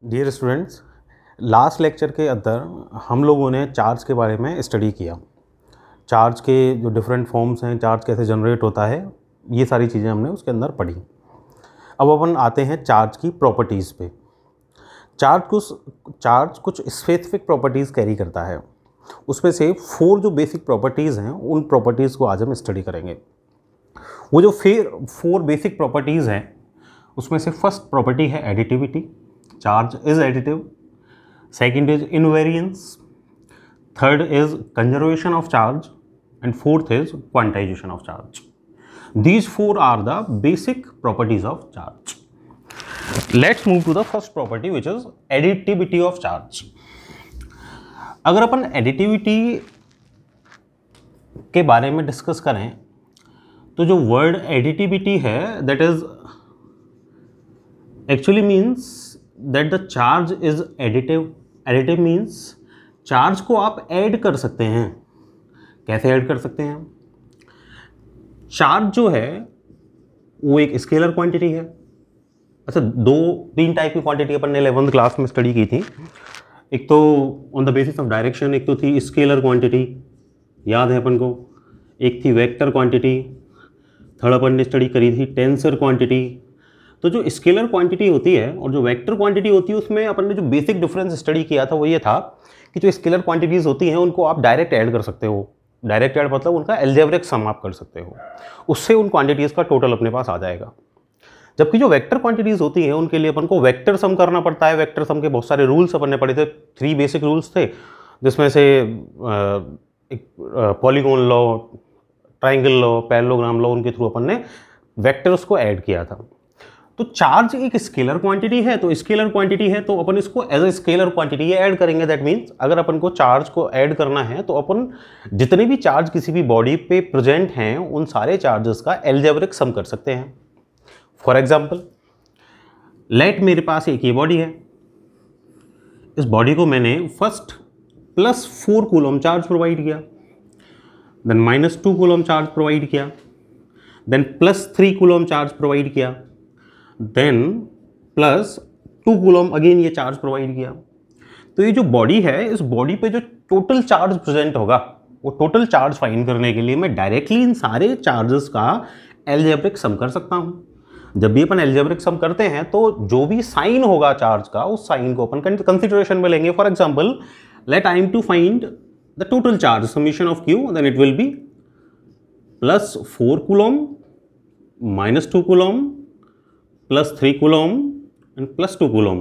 Dear students, last lecture के अंदर हम लोगों ने चार्ज के बारे में स्टडी किया। चार्ज के जो डिफरेंट फॉर्म्स हैं, चार्ज कैसे जनरेट होता है, ये सारी चीज़ें हमने उसके अंदर पढ़ी। अब अपन आते हैं चार्ज की प्रॉपर्टीज़ पे। चार्ज कुछ स्पेसिफिक प्रॉपर्टीज़ कैरी करता है। उसमें से 4 जो बेसिक प्रॉपर्टीज़ हैं, उन प्रॉपर्टीज़ को आज हम स्टडी करेंगे। वो जो 4 बेसिक प्रॉपर्टीज़ हैं, उसमें से फर्स्ट प्रॉपर्टी है additivity. Charge is additive. Second is invariance. Third is conservation of charge and fourth is quantization of charge. These 4 are the basic properties of charge. Let's move to the first property, which is additivity of charge. अगर अपन additivity के बारे में discuss करें तो जो word additivity है, that is actually means that the charge is additive. Additive means charge को आप ऐड कर सकते हैं। कैसे ऐड कर सकते हैं? चार्ज जो है वो एक स्केलर क्वांटिटी है। अच्छा, 2-3 टाइप की क्वांटिटी अपन ने 11th क्लास में स्टडी की थी। एक तो on the basis of direction, एक तो थी स्केलर क्वांटिटी, याद है अपन को। एक थी वेक्टर क्वांटिटी। थर्ड अपन ने स्टडी करी थी टेंसर क्वांटिटी। तो जो स्केलर क्वांटिटी होती है और जो वेक्टर क्वांटिटी होती है, उसमें अपन ने जो बेसिक डिफरेंस स्टडी किया था वो ये था कि जो स्केलर क्वांटिटीज़ होती हैं उनको आप डायरेक्ट ऐड कर सकते हो। डायरेक्ट ऐड मतलब उनका एल्जेब्रिक सम आप कर सकते हो, उससे उन क्वांटिटीज़ का टोटल अपने पास आ जाएगा। जबकि जो वेक्टर क्वांटिटीज़ होती हैं उनके लिए अपन को वेक्टर सम करना पड़ता है। वेक्टर सम के बहुत सारे रूल्स अपन ने पढ़े थे। 3 बेसिक रूल्स थे, जिसमें से एक polygon law, triangle law, parallelogram law, उनके थ्रू अपन ने वेक्टर्स को ऐड किया था। तो चार्ज एक स्केलर क्वांटिटी है, तो स्केलर क्वांटिटी है तो अपन इसको as a scalar quantity add करेंगे। दैट मीन्स अगर अपन को चार्ज को ऐड करना है तो अपन जितने भी चार्ज किसी भी बॉडी पे प्रेजेंट हैं उन सारे चार्जेस का एल्जेब्रिक सम कर सकते हैं। फॉर एग्जांपल, लेट मेरे पास एक ये बॉडी है। इस बॉडी को मैंने फर्स्ट +4 कूलम चार्ज प्रोवाइड किया, देन -2 कूलम चार्ज प्रोवाइड किया, देन +3 कूलम चार्ज प्रोवाइड किया, देन +2 कूलम अगेन ये चार्ज प्रोवाइड किया। तो ये जो बॉडी है, इस बॉडी पे जो टोटल चार्ज प्रेजेंट होगा, वो टोटल चार्ज फाइंड करने के लिए मैं डायरेक्टली इन सारे चार्जेस का एल्जेब्रिक सम कर सकता हूँ। जब भी अपन एल्जेब्रिक सम करते हैं तो जो भी साइन होगा चार्ज का, उस साइन को अपन कंसिडरेशन में लेंगे। For example, let I am to find the total charge summation of q, then it will be +4 coulomb, -2 coulomb, +3 coulomb and +2 coulomb.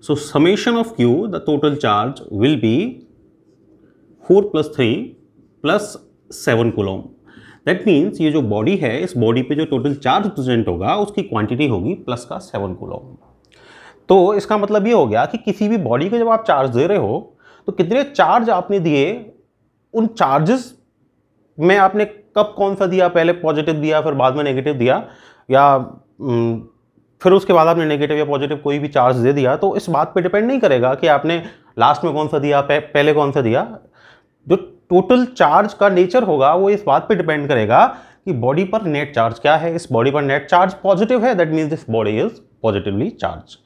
So summation of Q, the total charge will be 4 + 3 + 7 coulomb. That means ये जो body है, इस body पे जो total charge present होगा उसकी quantity होगी +7 coulomb. तो इसका मतलब ये हो गया कि किसी भी बॉडी को जब आप चार्ज दे रहे हो तो कितने चार्ज आपने दिए, उन चार्जेस में आपने कब कौन सा दिया, पहले पॉजिटिव दिया फिर बाद में नेगेटिव दिया, या फिर उसके बाद आपने नेगेटिव या पॉजिटिव कोई भी चार्ज दे दिया, तो इस बात पे डिपेंड नहीं करेगा कि आपने लास्ट में कौन सा दिया, पहले कौन सा दिया। जो टोटल चार्ज का नेचर होगा वो इस बात पे डिपेंड करेगा कि बॉडी पर नेट चार्ज क्या है। इस बॉडी पर नेट चार्ज पॉजिटिव है, that means this body is positively charge.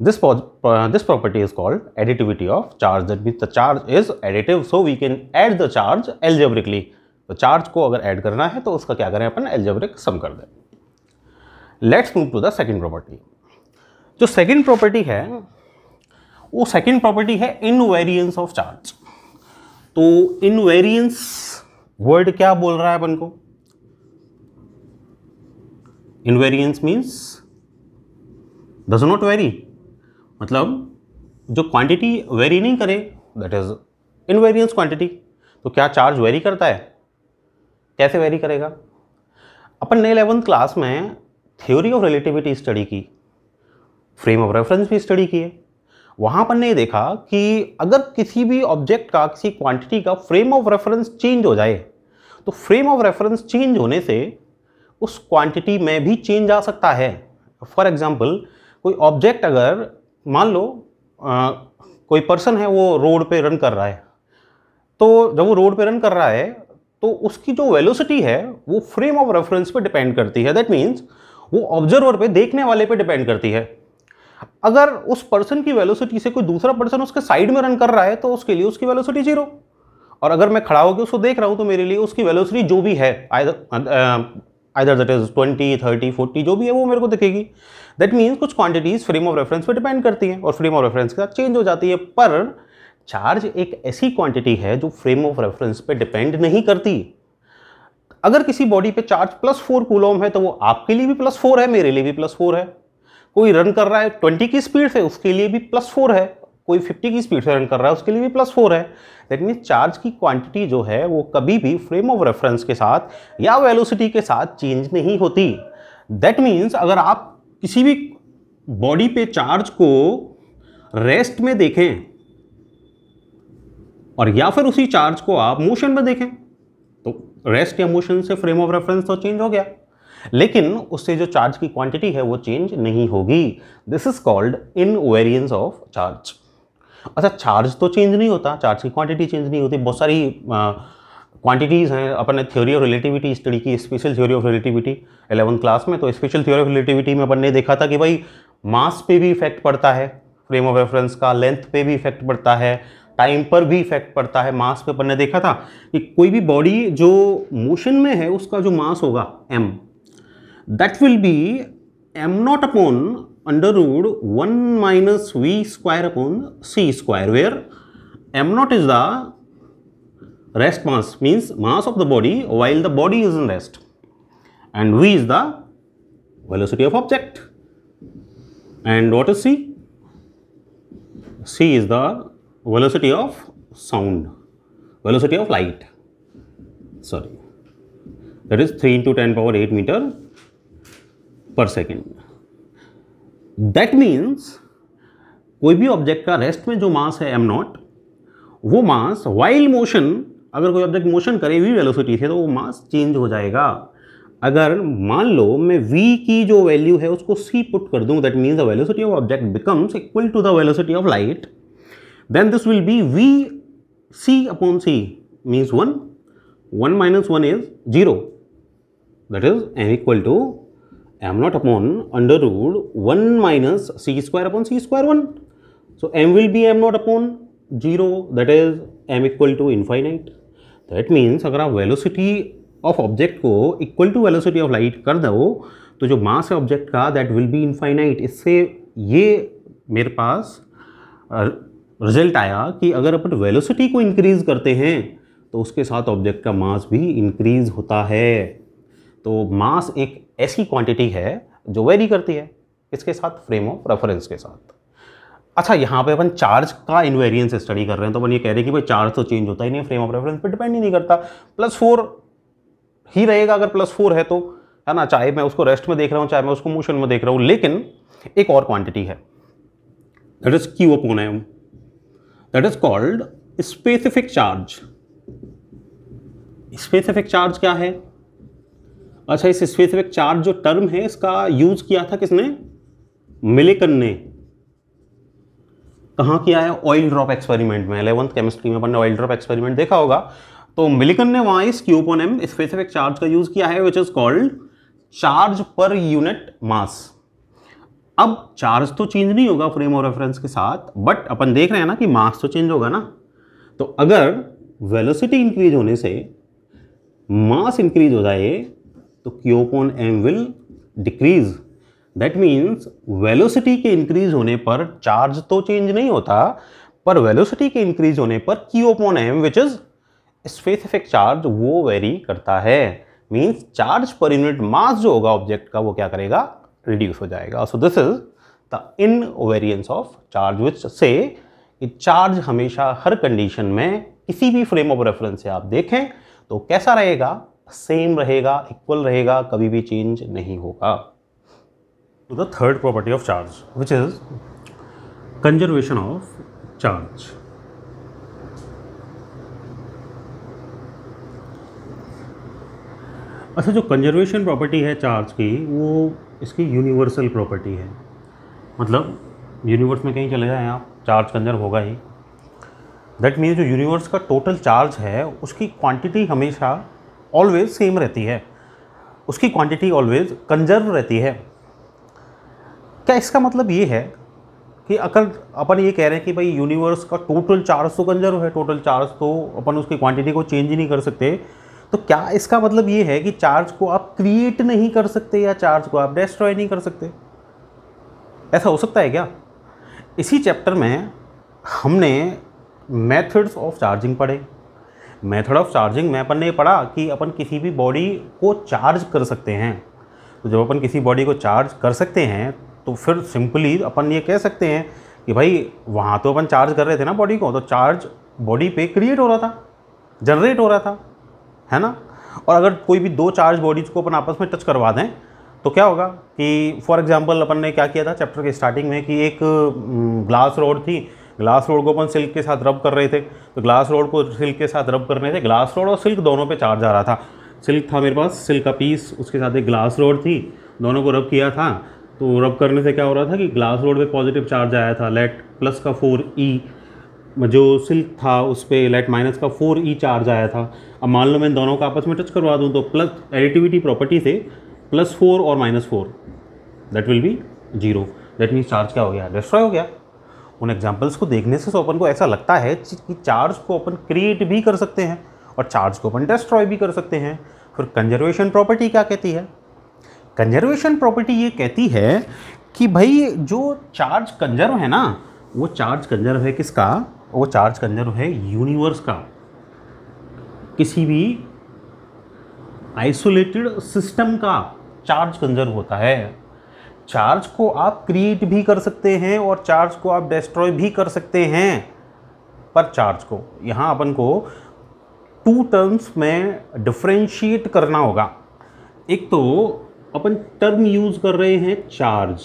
This property is called additivity of charge. That means the charge is additive, so we can add the charge algebraically. तो charge को अगर add करना है तो उसका क्या करें, अपन एल्जेब्रिक सम कर दें। Let's move to the second property. जो सेकेंड प्रॉपर्टी है वो सेकेंड प्रॉपर्टी है इनवेरियंस ऑफ चार्ज। तो इनवेरियंस वर्ड क्या बोल रहा है अपन को? Invariance means does not vary, मतलब जो क्वांटिटी वेरी नहीं करे, दैट इज इनवेरियंस क्वांटिटी। तो क्या चार्ज वेरी करता है? कैसे वेरी करेगा? अपन ने 11th क्लास में थ्योरी ऑफ रिलेटिविटी स्टडी की, फ्रेम ऑफ रेफरेंस भी स्टडी किए। वहाँ पर ने देखा कि अगर किसी भी ऑब्जेक्ट का, किसी क्वांटिटी का फ्रेम ऑफ रेफरेंस चेंज हो जाए तो फ्रेम ऑफ रेफरेंस चेंज होने से उस क्वांटिटी में भी चेंज आ सकता है। फॉर एग्जांपल, कोई ऑब्जेक्ट अगर मान लो कोई पर्सन है, वो रोड पे रन कर रहा है, तो जब वो रोड पे रन कर रहा है तो उसकी जो वेलोसिटी है वो फ्रेम ऑफ रेफरेंस पे डिपेंड करती है। दैट मीन्स वो ऑब्जर्वर पे, देखने वाले पे डिपेंड करती है। अगर उस पर्सन की वेलोसिटी से कोई दूसरा पर्सन उसके साइड में रन कर रहा है तो उसके लिए उसकी वेलोसिटी 0, और अगर मैं खड़ा होकर उसको देख रहा हूं तो मेरे लिए उसकी वेलोसिटी जो भी है, आइदर दैट इज 20, 30, 40 जो भी है वो मेरे को दिखेगी। दैट मीन्स कुछ क्वांटिटीज फ्रेम ऑफ रेफरेंस पे डिपेंड करती हैं और फ्रेम ऑफ रेफरेंस के साथ चेंज हो जाती है, पर चार्ज एक ऐसी क्वांटिटी है जो फ्रेम ऑफ रेफरेंस पे डिपेंड नहीं करती। अगर किसी बॉडी पे चार्ज +4 कूलॉम है तो वो आपके लिए भी +4 है, मेरे लिए भी +4 है। कोई रन कर रहा है 20 की स्पीड से, उसके लिए भी +4 है। कोई 50 की स्पीड से रन कर रहा है, उसके लिए भी +4 है। दैट मीन्स चार्ज की क्वांटिटी जो है वो कभी भी फ्रेम ऑफ रेफरेंस के साथ या वेलोसिटी के साथ चेंज नहीं होती। दैट मीन्स अगर आप किसी भी बॉडी पे चार्ज को रेस्ट में देखें और या फिर उसी चार्ज को आप मोशन में देखें तो रेस्ट या मोशन से फ्रेम ऑफ रेफरेंस तो चेंज हो गया, लेकिन उससे जो चार्ज की क्वांटिटी है वो चेंज नहीं होगी। This is called invariance of charge. अच्छा, चार्ज तो चेंज नहीं होता, चार्ज की क्वांटिटी चेंज नहीं होती। बहुत सारी क्वांटिटीज़ हैं। अपन ने थ्योरी ऑफ रिलेटिविटी स्टडी की, special theory of relativity 11th class में। तो स्पेशल थ्योरी ऑफ रिलेटिविटी में अपन ने देखा था कि भाई मास पे भी इफेक्ट पड़ता है फ्रेम ऑफ रेफरेंस का, लेंथ पे भी इफेक्ट पड़ता है, टाइम पर भी इफेक्ट पड़ता है। मास पे अपन ने देखा था कि कोई भी बॉडी जो मोशन में है उसका जो मास होगा m, that will be m0 upon √1 minus v² upon c², where m0 is the rest mass, means mass of the body while the body is in rest, and v is the velocity of object. And what is c? C is the velocity of sound, velocity of light, sorry, that is 3 × 10⁸ meter per second. That means कोई भी object का rest में जो मास है m0, वो मास while motion, अगर कोई object motion करे v वेलोसिटी से तो वो मास चेंज हो जाएगा। अगर मान लो मैं v की जो वैल्यू है उसको c पुट कर दूं, that means the velocity of object becomes equal to the velocity of light, then this will be v c upon c, means 1, 1 minus 1 is 0, that is m equal to m0 upon √1 minus c² upon c² 1. So m will be m0 upon 0, that is m equal to infinite. That means अगर आप velocity of object को equal to velocity of light कर दो तो जो मास है object का that will B infinite. इससे ये मेरे पास रिजल्ट आया कि अगर अपन वेलोसिटी को इंक्रीज करते हैं तो उसके साथ ऑब्जेक्ट का मास भी इंक्रीज होता है. तो मास एक ऐसी क्वांटिटी है जो वेरी करती है इसके साथ, फ्रेम ऑफ रेफरेंस के साथ. अच्छा, यहाँ पे अपन चार्ज का इनवेरिएंस स्टडी कर रहे हैं तो अपन ये कह रहे हैं कि भाई चार्ज तो चेंज होता ही नहीं, फ्रेम ऑफ रेफरेंस पे डिपेंड ही नहीं करता, +4 ही रहेगा अगर +4 है तो, है ना, चाहे मैं उसको रेस्ट में देख रहा हूँ चाहे मैं उसको मोशन में देख रहा हूँ. लेकिन एक और क्वांटिटी है that is Q upon m, that is called specific charge. Specific charge क्या है? अच्छा, इस स्पेसिफिक चार्ज जो टर्म है इसका यूज किया था किसने? मिलिकन ने. कहाँ किया है? ऑयल ड्रॉप एक्सपेरिमेंट में. 11th केमिस्ट्री में अपन ने ऑयल ड्रॉप एक्सपेरिमेंट देखा होगा. तो मिलिकन ने वहाँ इस Q upon m specific charge का यूज किया है which is called charge per unit mass. अब चार्ज तो चेंज नहीं होगा फ्रेम ऑफ रेफरेंस के साथ, बट अपन देख रहे हैं ना कि मास तो चेंज होगा ना. तो अगर वेलोसिटी इंक्रीज होने से मास इंक्रीज हो जाए तो Q upon m will decrease. That means velocity के इंक्रीज होने पर चार्ज तो चेंज नहीं होता, पर वेलोसिटी के इंक्रीज होने पर Q upon m which is specific charge वो वेरी करता है. Means charge per unit mass जो होगा ऑब्जेक्ट का वो क्या करेगा? रिड्यूस हो जाएगा. So this is the invariance of charge which से कि चार्ज हमेशा हर कंडीशन में किसी भी फ्रेम ऑफ रेफरेंस से आप देखें तो कैसा रहेगा? सेम रहेगा, इक्वल रहेगा, कभी भी चेंज नहीं होगा. To the third property of charge, which is conservation of charge. अच्छा, जो कंजर्वेशन प्रॉपर्टी है चार्ज की वो इसकी यूनिवर्सल प्रॉपर्टी है. मतलब यूनिवर्स में कहीं चले जाएं आप, चार्ज कंजर्व होगा ही. दैट मीन्स जो यूनिवर्स का टोटल चार्ज है उसकी क्वांटिटी हमेशा ऑलवेज सेम रहती है, उसकी क्वांटिटी ऑलवेज कंजर्व रहती है. क्या इसका मतलब ये है कि अगर अपन ये कह रहे हैं कि भाई यूनिवर्स का टोटल चार्ज तो कंजर्व है, टोटल चार्ज तो अपन उसकी क्वांटिटी को चेंज ही नहीं कर सकते, तो क्या इसका मतलब ये है कि चार्ज को आप क्रिएट नहीं कर सकते या चार्ज को आप डिस्ट्रॉय नहीं कर सकते? ऐसा हो सकता है क्या? इसी चैप्टर में हमने मेथड्स ऑफ चार्जिंग पढ़े। मेथड ऑफ चार्जिंग में अपन ने पढ़ा कि अपन किसी भी बॉडी को चार्ज कर सकते हैं। तो जब अपन किसी बॉडी को चार्ज कर सकते हैं तो फिर सिंपली अपन ये कह सकते हैं कि भाई वहाँ तो अपन चार्ज कर रहे थे ना बॉडी को, तो चार्ज बॉडी पे क्रिएट हो रहा था, जनरेट हो रहा था, है ना। और अगर कोई भी दो चार्ज बॉडीज को अपन आपस में टच करवा दें तो क्या होगा कि फॉर एग्जांपल अपन ने क्या किया था चैप्टर के स्टार्टिंग में कि एक ग्लास रोड थी, ग्लास रोड को अपन सिल्क के साथ रब कर रहे थे, तो ग्लास रोड को सिल्क के साथ रब करने थे, ग्लास रोड और सिल्क दोनों पे चार्ज आ रहा था। सिल्क था मेरे पास, सिल्क का पीस, उसके साथ एक ग्लास रोड थी, दोनों को रब किया था, तो रब करने से क्या हो रहा था कि ग्लास रोड पे पॉजिटिव चार्ज आया था, लेट प्लस का 4e, जो सिल्क था उस पर लेट माइनस का 4e चार्ज आया था। अब मान लो मैं दोनों का आपस में टच करवा दूँ तो प्लस एडिटिविटी प्रॉपर्टी से +4 और -4 that will B 0, that means charge क्या हो गया, डिस्ट्रॉय हो गया। उन एग्जाम्पल्स को देखने से अपन को ऐसा लगता है कि चार्ज को अपन क्रिएट भी कर सकते हैं और चार्ज को अपन डिस्ट्रॉय भी कर सकते हैं। फिर कंजर्वेशन प्रॉपर्टी क्या कहती है? कंजर्वेशन प्रॉपर्टी ये कहती है कि भाई जो चार्ज कंजर्व है ना, वो चार्ज कंजर्व है किसका? वो चार्ज कंजर्व है यूनिवर्स का। किसी भी आइसोलेटेड सिस्टम का चार्ज कंजर्व होता है। चार्ज को आप क्रिएट भी कर सकते हैं और चार्ज को आप डिस्ट्रॉय भी कर सकते हैं, पर चार्ज को यहाँ अपन को 2 टर्म्स में डिफरेंशिएट करना होगा। एक तो अपन टर्म यूज़ कर रहे हैं चार्ज,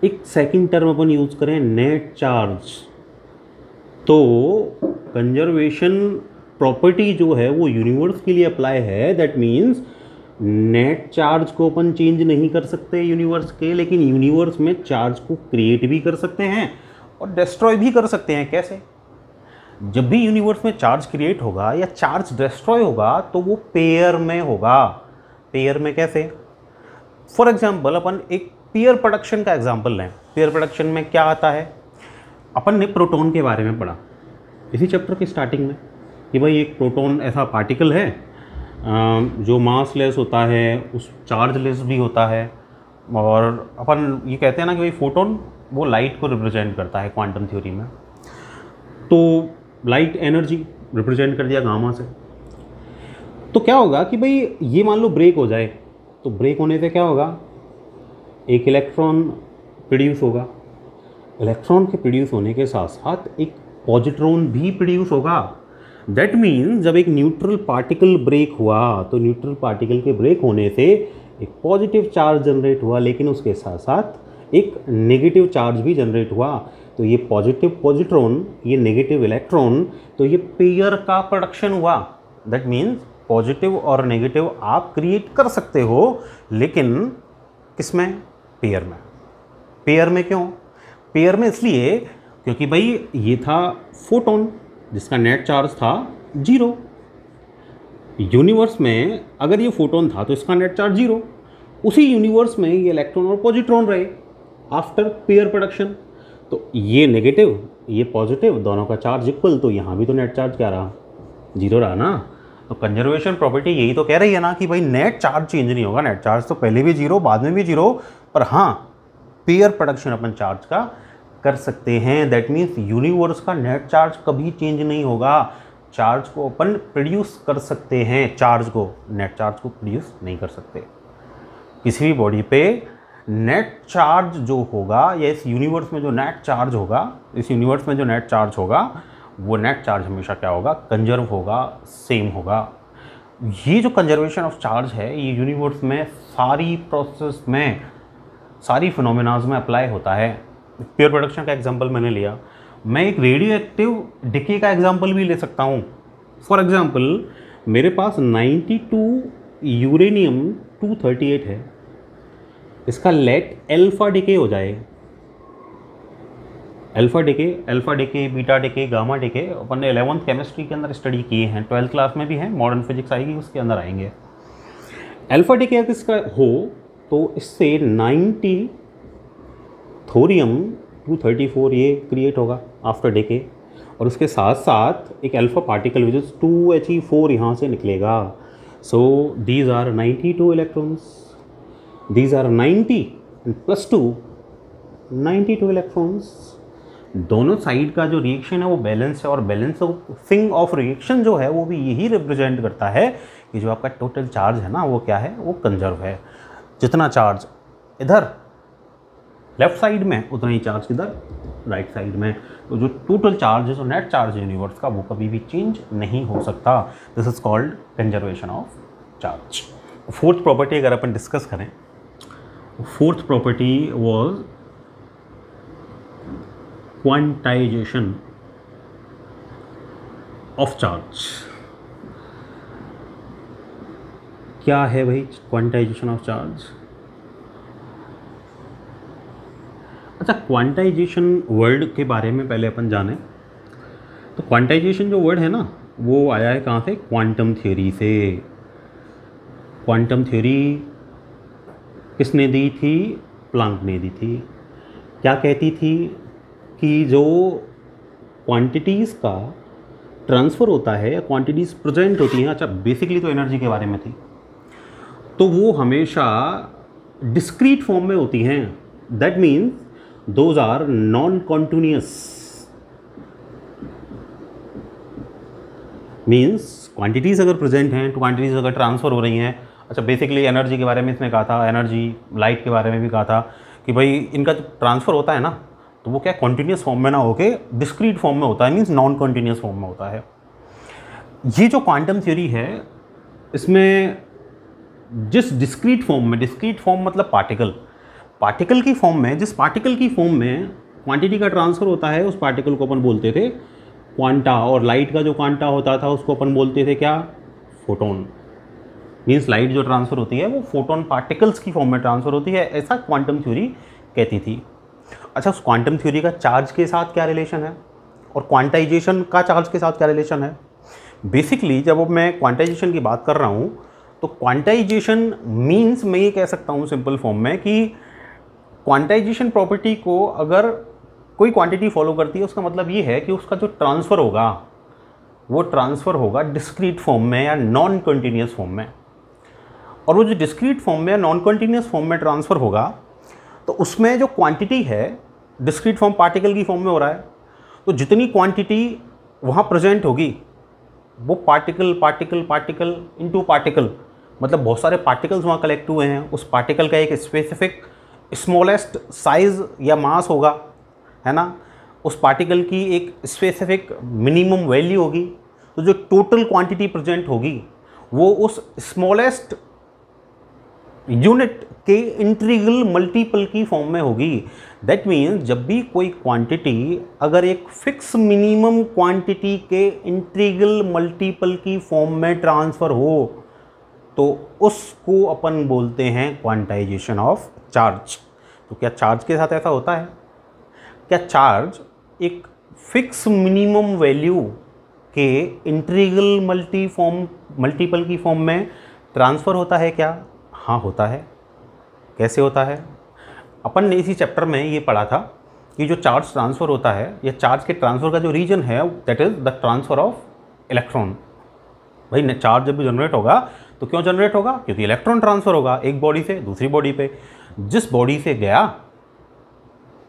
एक सेकंड टर्म अपन यूज़ करें नेट चार्ज। तो कंजर्वेशन प्रॉपर्टी जो है वो यूनिवर्स के लिए अप्लाई है, दैट मीन्स नेट चार्ज को अपन चेंज नहीं कर सकते यूनिवर्स के, लेकिन यूनिवर्स में चार्ज को क्रिएट भी कर सकते हैं और डिस्ट्रॉय भी कर सकते हैं। कैसे? जब भी यूनिवर्स में चार्ज क्रिएट होगा या चार्ज डिस्ट्रॉय होगा तो वो पेयर में होगा। पेयर में कैसे? फॉर एग्जाम्पल अपन एक पेयर प्रोडक्शन का एग्जाम्पल लें। पेयर प्रोडक्शन में क्या आता है? अपन ने प्रोटॉन के बारे में पढ़ा इसी चैप्टर की स्टार्टिंग में कि भाई एक प्रोटॉन ऐसा पार्टिकल है जो मास लेस होता है, उस चार्ज लेस भी होता है, और अपन ये कहते हैं ना कि भाई फोटोन वो लाइट को रिप्रेजेंट करता है क्वांटम थ्योरी में। तो लाइट एनर्जी रिप्रेजेंट कर दिया गामा से। तो क्या होगा कि भाई ये मान लो ब्रेक हो जाए, तो ब्रेक होने से क्या होगा, एक इलेक्ट्रॉन प्रोड्यूस होगा। इलेक्ट्रॉन के प्रोड्यूस होने के साथ साथ एक पॉजिट्रॉन भी प्रोड्यूस होगा। दैट मीन्स जब एक न्यूट्रल पार्टिकल ब्रेक हुआ तो न्यूट्रल पार्टिकल के ब्रेक होने से एक पॉजिटिव चार्ज जनरेट हुआ, लेकिन उसके साथ साथ एक नेगेटिव चार्ज भी जनरेट हुआ। तो ये पॉजिटिव पॉजिट्रॉन, ये नेगेटिव इलेक्ट्रॉन, तो ये पेयर का प्रोडक्शन हुआ। दैट मीन्स पॉजिटिव और नेगेटिव आप क्रिएट कर सकते हो, लेकिन किसमें? पेयर में। पेयर में क्यों? पेयर में इसलिए क्योंकि भाई ये था फोटोन जिसका नेट चार्ज था 0। यूनिवर्स में अगर ये फोटोन था तो इसका नेट चार्ज 0। उसी यूनिवर्स में ये इलेक्ट्रॉन और पॉजिट्रॉन रहे आफ्टर पेयर प्रोडक्शन। तो ये नेगेटिव ये पॉजिटिव, दोनों का चार्ज इक्वल, तो यहाँ भी तो नेट चार्ज क्या रहा? 0 रहा ना। तो कंजर्वेशन प्रॉपर्टी यही तो कह रही है ना कि भाई नेट चार्ज चेंज नहीं होगा। नेट चार्ज तो पहले भी 0 बाद में भी 0, पर हाँ पेयर प्रोडक्शन अपन चार्ज का कर सकते हैं। दैट मीन्स यूनिवर्स का नेट चार्ज कभी चेंज नहीं होगा। चार्ज को अपन प्रोड्यूस कर सकते हैं, चार्ज को, नेट चार्ज को प्रोड्यूस नहीं कर सकते। किसी भी बॉडी पे नेट चार्ज जो होगा या इस यूनिवर्स में जो नेट चार्ज होगा, इस यूनिवर्स में जो नेट चार्ज होगा, वो नेट चार्ज हमेशा क्या होगा? कंजर्व होगा, सेम होगा। ये जो कंजर्वेशन ऑफ चार्ज है ये यूनिवर्स में सारी प्रोसेस में, सारी फिनोमेनाज में अप्लाई होता है। पेयर प्रोडक्शन का एग्जांपल मैंने लिया, मैं एक रेडियो एक्टिव डिके का एग्जांपल भी ले सकता हूँ। फॉर एग्जांपल मेरे पास 92 यूरेनियम 238 है, इसका लेट अल्फा डिके हो जाए। Alpha decay, beta decay, gamma decay अपन ने 11th केमिस्ट्री के अंदर स्टडी किए हैं, 12th क्लास में भी हैं, मॉडर्न फिजिक्स आएगी उसके अंदर आएंगे। अल्फा डिके अगर इसका हो तो इससे 90 थोरियम 234 ये क्रिएट होगा आफ्टर डेके, और उसके साथ साथ एक alpha particle which is 2He4 यहाँ से निकलेगा. So these are 92 electrons, these are 90 and plus 2 92 electrons. दोनों साइड का जो रिएक्शन है वो बैलेंस है, और बैलेंसिंग ऑफ रिएक्शन जो है वो भी यही रिप्रेजेंट करता है कि जो आपका टोटल चार्ज है ना वो क्या है, वो कंजर्व है. जितना चार्ज इधर लेफ्ट साइड में उतना ही चार्ज इधर राइट साइड में. तो जो टोटल चार्ज है, जो नेट चार्ज यूनिवर्स का, वो कभी भी चेंज नहीं हो सकता. This is called conservation of charge. Fourth property अगर अपन डिस्कस करें, fourth property was quantization of charge. क्या है भाई क्वांटाइजेशन ऑफ चार्ज? अच्छा, क्वांटाइजेशन वर्ड के बारे में पहले अपन जाने तो क्वांटाइजेशन जो वर्ड है ना वो आया है कहाँ से? क्वांटम थ्योरी से. क्वांटम थ्योरी किसने दी थी? प्लांक ने दी थी. क्या कहती थी कि जो क्वांटिटीज़ का ट्रांसफ़र होता है या क्वांटिटीज़ प्रेजेंट होती हैं, अच्छा बेसिकली तो एनर्जी के बारे में थी, तो वो हमेशा डिस्क्रीट फॉर्म में होती हैं. That means those are non continuous. Means quantities अगर प्रेजेंट हैं तो क्वांटिटीज़ अगर ट्रांसफ़र हो रही हैं. अच्छा बेसिकली एनर्जी के बारे में इसने कहा था, एनर्जी लाइट के बारे में भी कहा था कि भाई इनका जो ट्रांसफ़र होता है ना तो वो क्या कॉन्टिन्यूस फॉर्म में ना होके डिस्क्रीट फॉर्म में होता है, मीन्स नॉन कॉन्टिन्यूस फॉर्म में होता है. ये जो क्वांटम थ्योरी है इसमें जिस डिस्क्रीट फॉर्म में, डिस्क्रीट फॉर्म मतलब पार्टिकल की फॉर्म में, जिस पार्टिकल की फॉर्म में क्वांटिटी का ट्रांसफ़र होता है उस पार्टिकल को अपन बोलते थे क्वांटा. और लाइट का जो क्वांटा होता था उसको अपन बोलते थे क्या? फोटोन. मीन्स लाइट जो ट्रांसफ़र होती है वो फोटोन पार्टिकल्स की फॉर्म में ट्रांसफ़र होती है, ऐसा क्वांटम थ्योरी कहती थी. अच्छा, उस क्वांटम थ्योरी का चार्ज के साथ क्या रिलेशन है और क्वांटाइजेशन का चार्ज के साथ क्या रिलेशन है? बेसिकली जब मैं क्वांटाइजेशन की बात कर रहा हूँ तो क्वांटाइजेशन मीन्स मैं ये कह सकता हूँ सिंपल फॉर्म में कि क्वांटाइजेशन प्रॉपर्टी को अगर कोई क्वांटिटी फॉलो करती है उसका मतलब ये है कि उसका जो ट्रांसफ़र होगा वो ट्रांसफ़र होगा डिस्क्रीट फॉर्म में या नॉन कंटिन्यूस फॉर्म में. और वो जो डिस्क्रीट फॉर्म में या नॉन कंटिन्यूस फॉर्म में ट्रांसफ़र होगा तो उसमें जो क्वांटिटी है डिस्क्रीट फॉर्म पार्टिकल की फॉर्म में हो रहा है, तो जितनी क्वांटिटी वहाँ प्रेजेंट होगी वो पार्टिकल इनटू पार्टिकल, मतलब बहुत सारे पार्टिकल्स वहाँ कलेक्ट हुए हैं, उस पार्टिकल का एक स्पेसिफिक स्मॉलेस्ट साइज़ या मास होगा, है ना. उस पार्टिकल की एक स्पेसिफिक मिनिमम वैल्यू होगी. तो जो टोटल क्वांटिटी प्रेजेंट होगी वो उस स्मॉलेस्ट यूनिट के इंटीग्रल मल्टीपल की फॉर्म में होगी. दैट मीन्स जब भी कोई क्वांटिटी अगर एक फिक्स मिनिमम क्वांटिटी के इंटीग्रल मल्टीपल की फॉर्म में ट्रांसफ़र हो तो उसको अपन बोलते हैं क्वांटाइजेशन ऑफ चार्ज. तो क्या चार्ज के साथ ऐसा होता है? क्या चार्ज एक फिक्स मिनिमम वैल्यू के इंटीग्रल मल्टीपल की फॉर्म में ट्रांसफ़र होता है क्या? हाँ होता है. कैसे होता है? अपन ने इसी चैप्टर में ये पढ़ा था कि जो चार्ज ट्रांसफ़र होता है या चार्ज के ट्रांसफ़र का जो रीजन है that is the transfer of electron. भाई चार्ज जब भी जनरेट होगा तो क्यों जनरेट होगा? क्योंकि इलेक्ट्रॉन ट्रांसफ़र होगा एक बॉडी से दूसरी बॉडी पे. जिस बॉडी से गया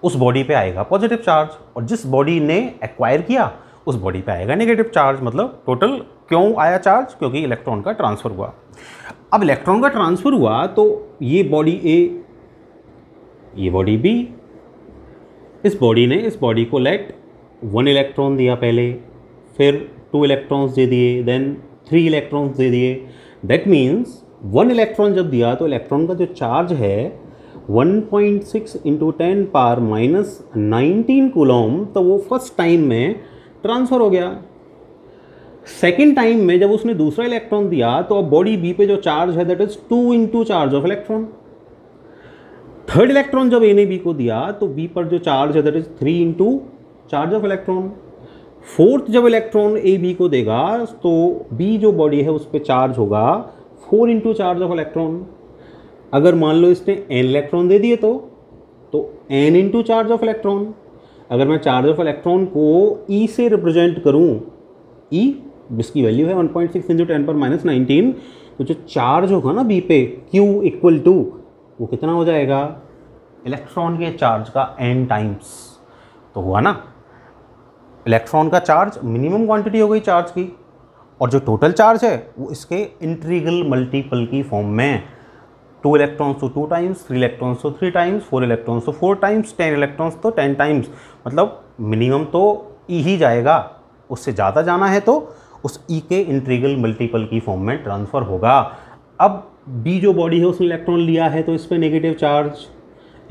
उस बॉडी पे आएगा पॉजिटिव चार्ज, और जिस बॉडी ने एक्वायर किया उस बॉडी पे आएगा नेगेटिव चार्ज. मतलब टोटल क्यों आया चार्ज? क्योंकि इलेक्ट्रॉन का ट्रांसफ़र हुआ. अब इलेक्ट्रॉन का ट्रांसफ़र हुआ तो ये बॉडी ए, ये बॉडी बी, इस बॉडी ने इस बॉडी को लेट 1 इलेक्ट्रॉन दिया पहले, फिर 2 इलेक्ट्रॉन्स दे दिए, देन 3 इलेक्ट्रॉन्स दे दिए. दैट मीन्स 1 इलेक्ट्रॉन जब दिया तो इलेक्ट्रॉन का जो चार्ज है 1.6 × 10⁻⁻19 कूलम, तो वो फर्स्ट टाइम में ट्रांसफ़र हो गया. सेकेंड टाइम में जब उसने दूसरा इलेक्ट्रॉन दिया तो अब बॉडी बी पे जो चार्ज है that is 2 × charge of electron. Third electron जब ए ने बी को दिया तो बी पर जो चार्ज है that is 3 × charge of electron. Fourth जब इलेक्ट्रॉन ए बी को देगा तो बी जो बॉडी है उस पर चार्ज होगा 4 × चार्ज ऑफ इलेक्ट्रॉन. अगर मान लो इसने n इलेक्ट्रॉन दे दिए तो n × चार्ज ऑफ इलेक्ट्रॉन. अगर मैं चार्ज ऑफ इलेक्ट्रॉन को ई से रिप्रेजेंट करूं, ई जिसकी वैल्यू है 1.6 × 10⁻19, तो जो चार्ज होगा ना बी पे Q इक्वल टू वो कितना हो जाएगा, इलेक्ट्रॉन के चार्ज का n टाइम्स। तो हुआ ना, इलेक्ट्रॉन का चार्ज मिनिमम क्वांटिटी हो गई चार्ज की, और जो टोटल चार्ज है वो इसके इंटीग्रल मल्टीपल की फॉर्म में, 2 इलेक्ट्रॉन्स तो 2 टाइम्स, 3 इलेक्ट्रॉन्स तो 3 टाइम्स, 4 इलेक्ट्रॉन्स तो 4 टाइम्स, 10 इलेक्ट्रॉन्स तो 10 टाइम्स। मतलब मिनिमम तो ई ही जाएगा, उससे ज़्यादा जाना है तो उस ई के इंटीग्रल मल्टीपल की फॉर्म में ट्रांसफ़र होगा। अब बी जो बॉडी है उसने इलेक्ट्रॉन लिया है तो इस पर नेगेटिव चार्ज,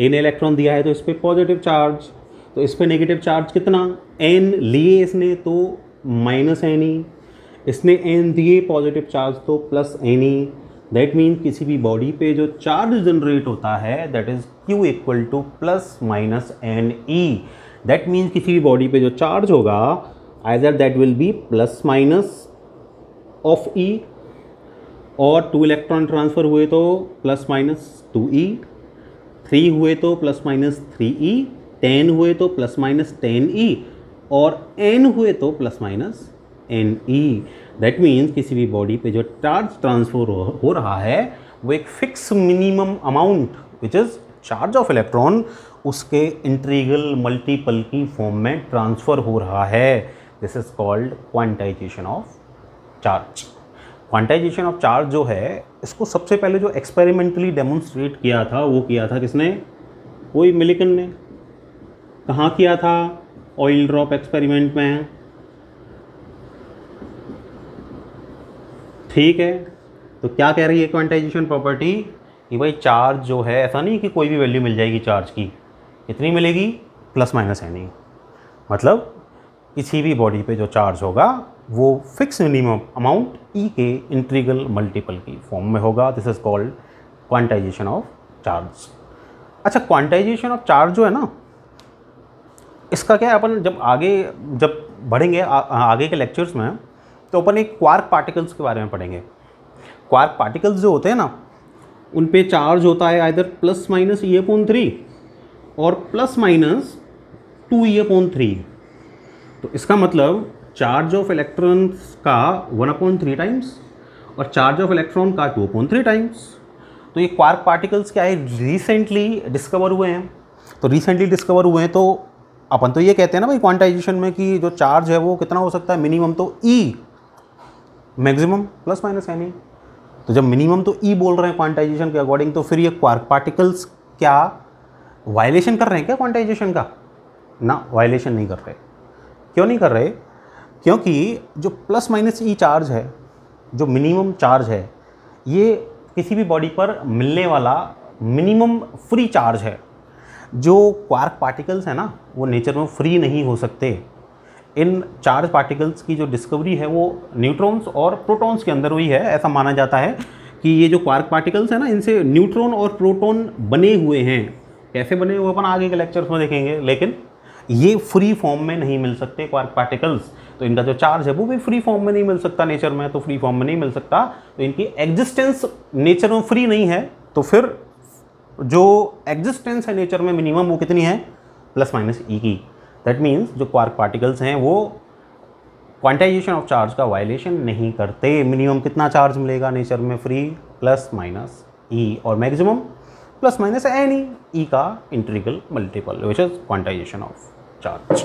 ए ने इलेक्ट्रॉन दिया है तो इस पर पॉजिटिव चार्ज, तो इस पर नेगेटिव चार्ज कितना, एन लिए इसने तो माइनस एन ई, इसने एन दिए पॉजिटिव चार्ज तो plus n e. That means किसी भी बॉडी पे जो चार्ज जनरेट होता है that is Q equal to plus minus n e. That means किसी भी बॉडी पे जो चार्ज होगा either that will be plus minus of e, और 2 इलेक्ट्रॉन ट्रांसफ़र हुए तो प्लस माइनस 2e, 3 हुए तो प्लस माइनस 3e, 10 हुए तो प्लस माइनस 10e, और n हुए तो plus minus ne। That means किसी भी बॉडी पे जो चार्ज ट्रांसफर हो रहा है वो एक fix minimum amount which is charge of electron उसके इंटीग्रल मल्टीपल की फॉर्म में ट्रांसफ़र हो रहा है। This is called quantization of charge. Quantization of charge जो है इसको सबसे पहले जो एक्सपेरिमेंटली डेमोन्स्ट्रेट किया था वो किया था किसने, वही मिलिकन ने। कहाँ किया था, ऑयल ड्रॉप एक्सपेरिमेंट में। ठीक है, तो क्या कह रही है क्वांटाइजेशन प्रॉपर्टी कि भाई चार्ज जो है ऐसा नहीं कि कोई भी वैल्यू मिल जाएगी चार्ज की, कितनी मिलेगी, प्लस माइनस एनी। मतलब किसी भी बॉडी पे जो चार्ज होगा वो फिक्स मिनिमम अमाउंट ई के इंटीग्रल मल्टीपल की फॉर्म में होगा। This is called quantization of charge. अच्छा, क्वांटाइजेशन ऑफ चार्ज जो है ना, इसका क्या है, अपन जब बढ़ेंगे आगे के लेक्चर्स में तो अपन एक क्वार्क पार्टिकल्स के बारे में पढ़ेंगे। क्वार्क पार्टिकल्स जो होते हैं ना उन पे चार्ज होता है आइदर प्लस माइनस E/3 और प्लस माइनस 2E/3। तो इसका मतलब चार्ज ऑफ इलेक्ट्रॉन्स का 1/3 टाइम्स और चार्ज ऑफ इलेक्ट्रॉन का 2/3 टाइम्स। तो ये क्वार्क पार्टिकल्स क्या है, रिसेंटली डिस्कवर हुए हैं। तो रिसेंटली डिस्कवर हुए हैं तो अपन तो ये कहते हैं ना भाई क्वांटाइजेशन में कि जो चार्ज है वो कितना हो सकता है, मिनिमम तो E, maximum plus minus any. तो जब मिनिमम तो E बोल रहे हैं क्वांटाइजेशन के अकॉर्डिंग, तो फिर ये क्वार्क पार्टिकल्स क्या वायलेशन कर रहे हैं क्या क्वांटाइजेशन का? ना, वायलेशन नहीं कर रहे। क्यों नहीं कर रहे? क्योंकि जो प्लस माइनस E चार्ज है, जो मिनिमम चार्ज है, ये किसी भी बॉडी पर मिलने वाला मिनिमम फ्री चार्ज है। जो क्वार्क पार्टिकल्स है ना वो नेचर में फ्री नहीं हो सकते। इन चार्ज पार्टिकल्स की जो डिस्कवरी है वो न्यूट्रॉन्स और प्रोटॉन्स के अंदर हुई है। ऐसा माना जाता है कि ये जो क्वार्क पार्टिकल्स है ना इनसे न्यूट्रॉन और प्रोटॉन बने हुए हैं। कैसे बने वो अपन आगे के लेक्चर्स में देखेंगे, लेकिन ये फ्री फॉर्म में नहीं मिल सकते क्वार्क पार्टिकल्स। तो इनका जो चार्ज है वो भी फ्री फॉर्म में नहीं मिल सकता नेचर में, तो फ्री फॉर्म में नहीं मिल सकता, तो इनकी एग्जिस्टेंस नेचर में फ्री नहीं है। तो फिर जो एग्जिस्टेंस है नेचर में मिनिमम वो कितनी है, प्लस माइनस E की। दैट मीन्स जो क्वार्क पार्टिकल्स हैं वो क्वांटाइजेशन ऑफ चार्ज का वायलेशन नहीं करते। मिनिमम कितना चार्ज मिलेगा नेचर में, फ्री, प्लस माइनस E, और maximum plus minus any E का integral multiple, which is quantization of charge.